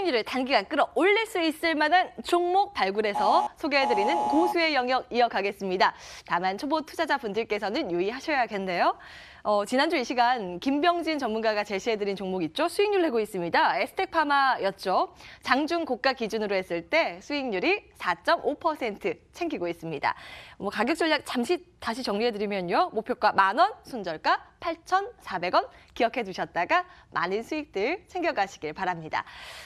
수익률을 단기간 끌어올릴 수 있을 만한 종목 발굴해서 소개해드리는 고수의 영역 이어가겠습니다. 다만 초보 투자자분들께서는 유의하셔야겠네요. 지난주 이 시간 김병진 전문가가 제시해드린 종목 있죠? 수익률 내고 있습니다. 에스텍파마였죠. 장중 고가 기준으로 했을 때 수익률이 4.5% 챙기고 있습니다. 가격 전략 잠시 다시 정리해드리면요. 목표가 10,000원, 손절가 8,400원 기억해 두셨다가 많은 수익들 챙겨가시길 바랍니다.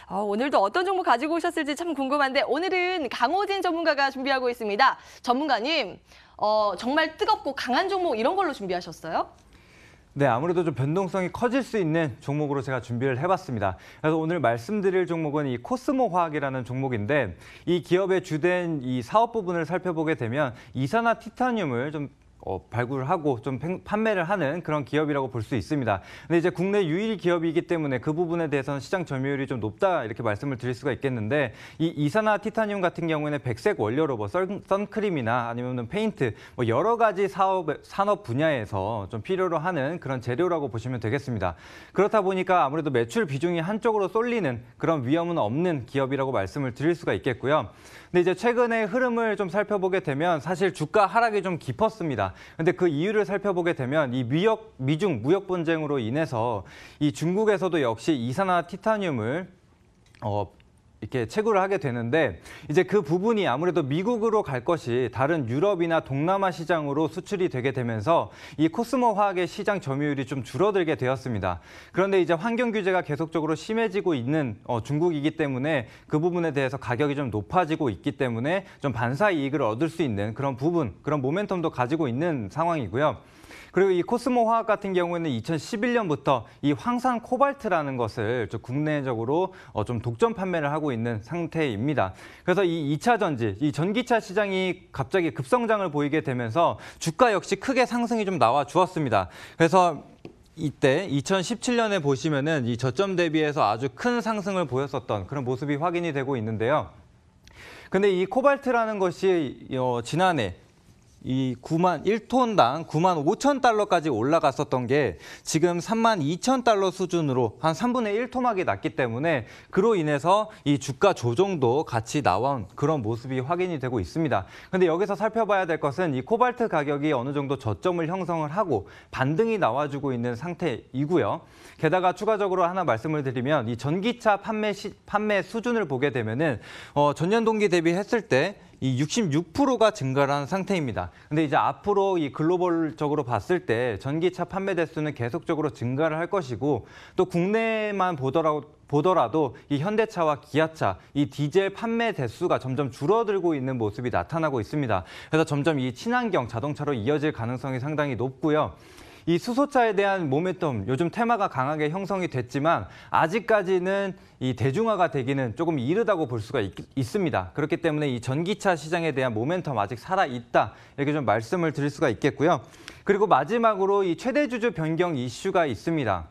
오늘도 어떤 종목 가지고 오셨을지 참 궁금한데 오늘은 강호진 전문가가 준비하고 있습니다. 전문가님, 정말 뜨겁고 강한 종목 이런 걸로 준비하셨어요? 네, 아무래도 좀 변동성이 커질 수 있는 종목으로 제가 준비를 해봤습니다. 그래서 오늘 말씀드릴 종목은 이 코스모 화학이라는 종목인데 이 기업의 주된 이 사업 부분을 살펴보게 되면 이산화티타늄을 좀 발굴하고 좀 판매를 하는 그런 기업이라고 볼 수 있습니다. 근데 이제 국내 유일 기업이기 때문에 그 부분에 대해서는 시장 점유율이 좀 높다 이렇게 말씀을 드릴 수가 있겠는데 이 이산화티타늄 같은 경우에는 백색 원료로 뭐 선크림이나 아니면 페인트 뭐 여러 가지 산업 분야에서 좀 필요로 하는 그런 재료라고 보시면 되겠습니다. 그렇다 보니까 아무래도 매출 비중이 한쪽으로 쏠리는 그런 위험은 없는 기업이라고 말씀을 드릴 수가 있겠고요. 근데 이제 최근의 흐름을 좀 살펴보게 되면 사실 주가 하락이 좀 깊었습니다. 근데 그 이유를 살펴보게 되면 이 미중 무역 분쟁으로 인해서 이 중국에서도 역시 이산화티타늄을 이렇게 채굴을 하게 되는데 이제 그 부분이 아무래도 미국으로 갈 것이 다른 유럽이나 동남아 시장으로 수출이 되게 되면서 이 코스모 화학의 시장 점유율이 좀 줄어들게 되었습니다. 그런데 이제 환경 규제가 계속적으로 심해지고 있는 중국이기 때문에 그 부분에 대해서 가격이 좀 높아지고 있기 때문에 좀 반사 이익을 얻을 수 있는 그런 부분, 그런 모멘텀도 가지고 있는 상황이고요. 그리고 이 코스모 화학 같은 경우에는 2011년부터 이 황산 코발트라는 것을 좀 국내적으로 좀 독점 판매를 하고 있는 상태입니다. 그래서 이 2차 전지, 이 전기차 시장이 갑자기 급성장을 보이게 되면서 주가 역시 크게 상승이 좀 나와 주었습니다. 그래서 이때 2017년에 보시면은 이 저점 대비해서 아주 큰 상승을 보였었던 그런 모습이 확인이 되고 있는데요. 근데 이 코발트라는 것이 지난해 이 1톤당 95,000달러까지 올라갔었던 게 지금 32,000달러 수준으로 한 3분의 1 토막이 났기 때문에 그로 인해서 이 주가 조정도 같이 나온 그런 모습이 확인이 되고 있습니다. 근데 여기서 살펴봐야 될 것은 이 코발트 가격이 어느 정도 저점을 형성을 하고 반등이 나와주고 있는 상태이고요. 게다가 추가적으로 하나 말씀을 드리면 이 전기차 판매 수준을 보게 되면은 전년 동기 대비했을 때 이 66%가 증가를 한 상태입니다. 근데 이제 앞으로 이 글로벌적으로 봤을 때 전기차 판매 대수는 계속적으로 증가를 할 것이고 또 국내만 보더라도 이 현대차와 기아차, 이 디젤 판매 대수가 점점 줄어들고 있는 모습이 나타나고 있습니다. 그래서 점점 이 친환경 자동차로 이어질 가능성이 상당히 높고요. 이 수소차에 대한 모멘텀, 요즘 테마가 강하게 형성이 됐지만 아직까지는 이 대중화가 되기는 조금 이르다고 볼 수가 있습니다. 그렇기 때문에 이 전기차 시장에 대한 모멘텀 아직 살아있다, 이렇게 좀 말씀을 드릴 수가 있겠고요. 그리고 마지막으로 이 최대 주주 변경 이슈가 있습니다.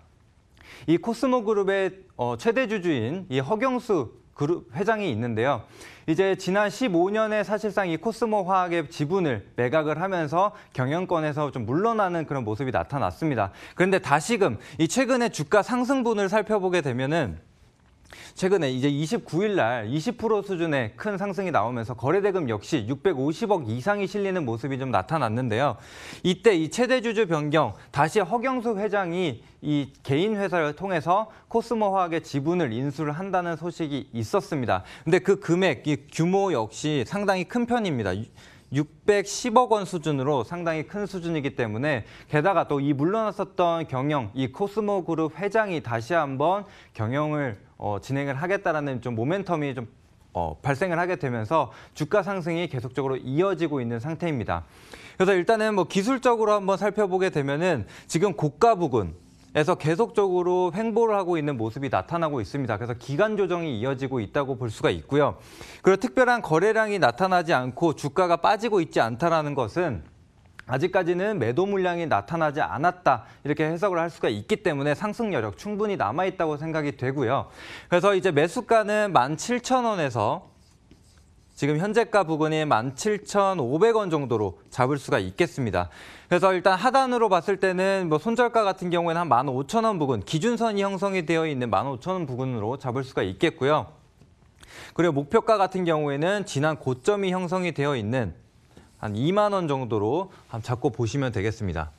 이 코스모 그룹의 최대 주주인 이 허경수 그룹 회장이 있는데요. 이제 지난 15년에 사실상 이 코스모 화학의 지분을 매각을 하면서 경영권에서 좀 물러나는 그런 모습이 나타났습니다. 그런데 다시금 이 최근에 주가 상승분을 살펴보게 되면은 최근에 이제 29일 날 20% 수준의 큰 상승이 나오면서 거래대금 역시 650억 이상이 실리는 모습이 좀 나타났는데요. 이때 이 최대 주주 변경, 다시 허경수 회장이 이 개인 회사를 통해서 코스모 화학의 지분을 인수를 한다는 소식이 있었습니다. 근데 그 금액, 이 규모 역시 상당히 큰 편입니다. 610억 원 수준으로 상당히 큰 수준이기 때문에 게다가 또 이 물러났었던 이 코스모 그룹 회장이 다시 한번 경영을 진행을 하겠다라는 좀 모멘텀이 좀 발생을 하게 되면서 주가 상승이 계속적으로 이어지고 있는 상태입니다. 그래서 일단은 뭐 기술적으로 한번 살펴보게 되면은 지금 고가 부근에서 계속적으로 횡보를 하고 있는 모습이 나타나고 있습니다. 그래서 기간 조정이 이어지고 있다고 볼 수가 있고요. 그리고 특별한 거래량이 나타나지 않고 주가가 빠지고 있지 않다라는 것은 아직까지는 매도 물량이 나타나지 않았다, 이렇게 해석을 할 수가 있기 때문에 상승 여력 충분히 남아있다고 생각이 되고요. 그래서 이제 매수가는 17,000원에서 지금 현재가 부근이 17,500원 정도로 잡을 수가 있겠습니다. 그래서 일단 하단으로 봤을 때는 뭐 손절가 같은 경우에는 한 15,000원 부근, 기준선이 형성이 되어 있는 15,000원 부근으로 잡을 수가 있겠고요. 그리고 목표가 같은 경우에는 지난 고점이 형성이 되어 있는 한 2만 원 정도로 한번 잡고 보시면 되겠습니다.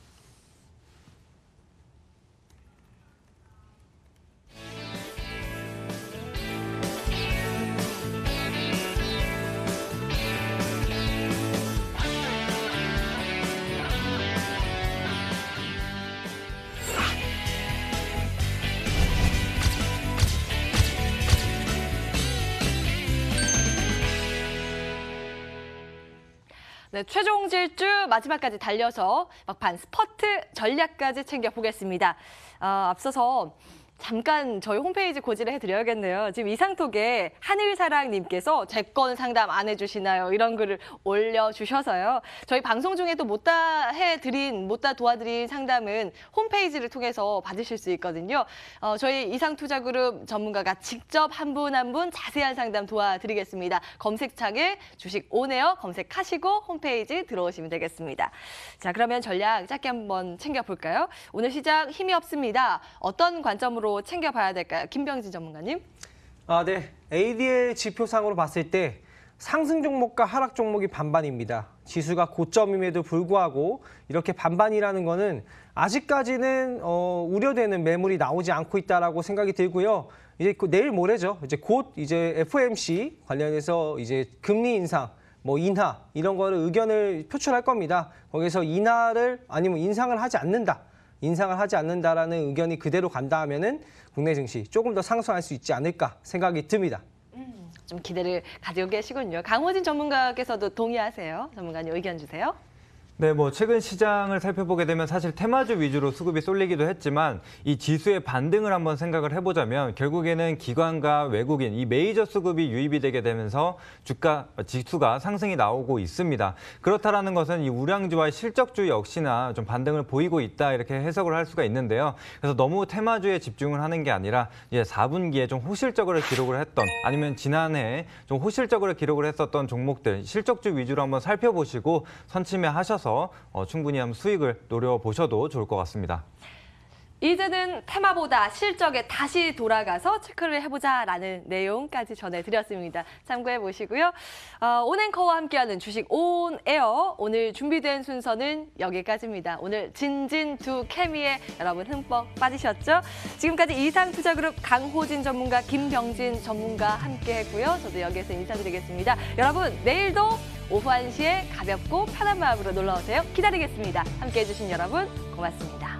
네, 최종 질주 마지막까지 달려서 막판 스퍼트 전략까지 챙겨보겠습니다. 앞서서 잠깐 저희 홈페이지 고지를 해드려야겠네요. 지금 이상톡에 하늘사랑님께서 제 건 상담 안 해주시나요? 이런 글을 올려주셔서요. 저희 방송 중에도 못다 도와드린 상담은 홈페이지를 통해서 받으실 수 있거든요. 저희 이상투자그룹 전문가가 직접 한 분 한 분 자세한 상담 도와드리겠습니다. 검색창에 주식 온에어 검색하시고 홈페이지 들어오시면 되겠습니다. 자, 그러면 전략 짧게 한번 챙겨볼까요? 오늘 시장 힘이 없습니다. 어떤 관점으로 챙겨봐야 될까요? 김병진 전문가님. 네. ADL 지표상으로 봤을 때 상승 종목과 하락 종목이 반반입니다. 지수가 고점임에도 불구하고 이렇게 반반이라는 거는 아직까지는 우려되는 매물이 나오지 않고 있다라고 생각이 들고요. 이제 내일 모레죠. 이제 곧 이제 FOMC 관련해서 이제 금리 인상, 뭐 인하 이런 거를 의견을 표출할 겁니다. 거기서 인하를 아니면 인상을 하지 않는다라는 의견이 그대로 간다 하면은 국내 증시 조금 더 상승할 수 있지 않을까 생각이 듭니다. 좀 기대를 가지고 계시군요. 강호진 전문가께서도 동의하세요. 전문가님 의견 주세요. 네, 뭐 최근 시장을 살펴보게 되면 사실 테마주 위주로 수급이 쏠리기도 했지만 이 지수의 반등을 한번 생각을 해보자면 결국에는 기관과 외국인 이 메이저 수급이 유입이 되게 되면서 지수가 상승이 나오고 있습니다. 그렇다라는 것은 이 우량주와 실적주 역시나 좀 반등을 보이고 있다 이렇게 해석을 할 수가 있는데요. 그래서 너무 테마주에 집중을 하는 게 아니라 이제 4분기에 좀 호실적으로 기록을 했던 아니면 지난해 좀 호실적으로 기록을 했었던 종목들 실적주 위주로 한번 살펴보시고 선침해하셔서 충분히 한번 수익을 노려보셔도 좋을 것 같습니다. 이제는 테마보다 실적에 다시 돌아가서 체크를 해보자라는 내용까지 전해드렸습니다. 참고해 보시고요. 온앵커와 함께하는 주식 온에어 오늘 준비된 순서는 여기까지입니다. 오늘 진진두 케미에 여러분 흠뻑 빠지셨죠? 지금까지 이상투자그룹 강호진 전문가, 김병진 전문가 함께했고요. 저도 여기에서 인사드리겠습니다. 여러분 내일도 오후 1시에 가볍고 편한 마음으로 놀러오세요. 기다리겠습니다. 함께해 주신 여러분 고맙습니다.